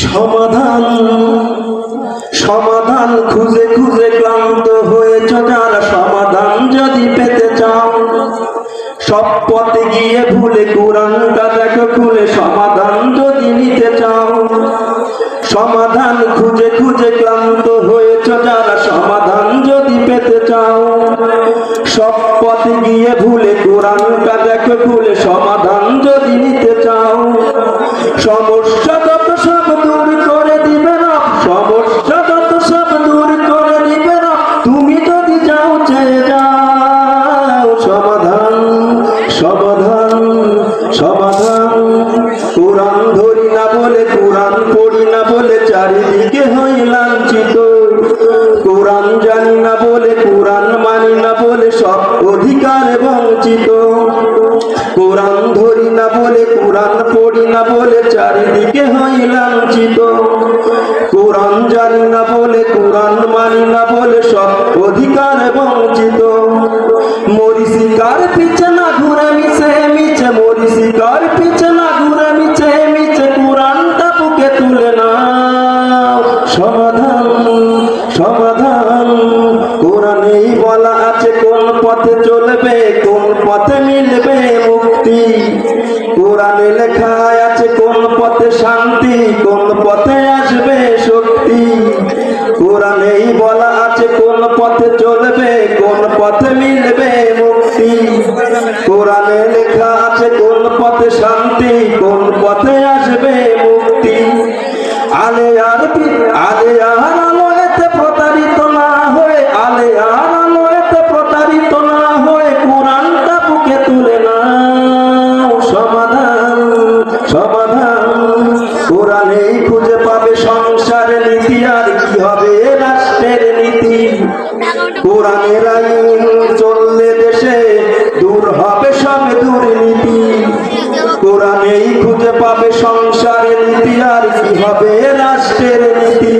সমাধান সমাধান খুঁজে খুঁজে ক্লান্ত হয়েছ যারা, সমাধান যদি পেতে চাও সব পথে গিয়ে ভুলে কোরআনটা দেখো খুলে, সমাধান যদি নিতে চাও। সমাধান খুঁজে খুঁজে ক্লান্ত হয়েছ যারা, সমাধান যদি পেতে চাও সব পথে গিয়ে ভুলে কোরআনটা দেখো খুলে, সমাধান যদি নিতে চাও। সমস্যা যত সব দূর করে দিবে না, সমস্যা যত সব দূর করে দিবে না, তুমি যদি যাও চেয়ে যাও। সমাধান সমাধান সমাধান কোরআন ধরি না বলে, কোরআন পড়ি না বলে চারিদিকে হই লাঞ্ছিত, কোরআন জানি না বলে, কোরআন মানি না বলে সব অধিকারে বঞ্চিত। কোরআন ধরি না বলে, কোরআন পড়ি না বলে চারিদিকে হই লাঞ্ছিত, কোরআন জানি না বলে, কোরআন মানি না বলে সব অধিকারে বঞ্চিত। মরিচিকার পিছে না ঘুরে মিছে মিছে, মরিচিকার পিছে না ঘুরে মিছে মিছে, কোরআনটা বুকে তুলে নাও। সমাধান সমাধান কোরআনেই বলা আছে কোন পথে চলবে, কোন পথে মিলবে মুক্তি। কোরআনে লেখা আছে কোন পথে শান্তি, কোন পথে আসবে শক্তি। কোরআনেই বলা আছে কোন পথে চলবে, কোন পথে মিলবে মুক্তি। কোরআনে লেখা আছে কোন পথে শান্তি, কোন পথে আসবে মুক্তি। আলে আর আলোতে প্রতারিত না হয়ে, আলে আর আলোতে প্রতারিত না হয়ে কোরআনটা বুকে তুলে নাও। সমাধান সমাধান কোরআনেই খুঁজে পাবে সংসারের নীতি, আর কি হবে রাষ্ট্রের নীতি। কোরআনের আইন চললে দেশে দূর হবে সব দুর্নীতি। কোরআনেই খুঁজে পাবে সংসারের নীতি, আর কি হবে রাষ্ট্রের নীতি।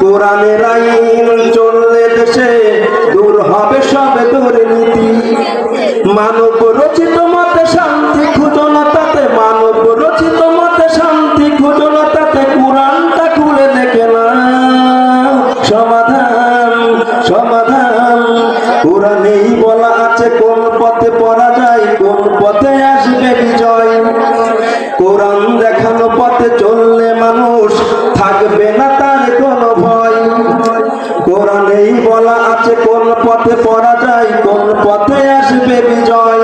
কোরআনের আইন চললে দেশে দূর হবে সব দুর্নীতি। মানব রচিত মতে শান্তি খুঁজো না তাতে, মানব রচিত মতে শান্তি খুঁজো না তাতে, কোরআনটা খুলে দেখে না। সমাধান সমাধান কোরআনেই বলা আছে কোন পথে পড়া যায়, কোন পথে আসবে বিজয়। কোরআন দেখানো পথে চললে মানুষ থাকবে না তার কোনো ভয়। কোরআনেই বলা আছে কোন পথে পড়া যায়, কোন পথে আসবে বিজয়।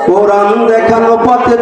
কোরআন দেখানো পথে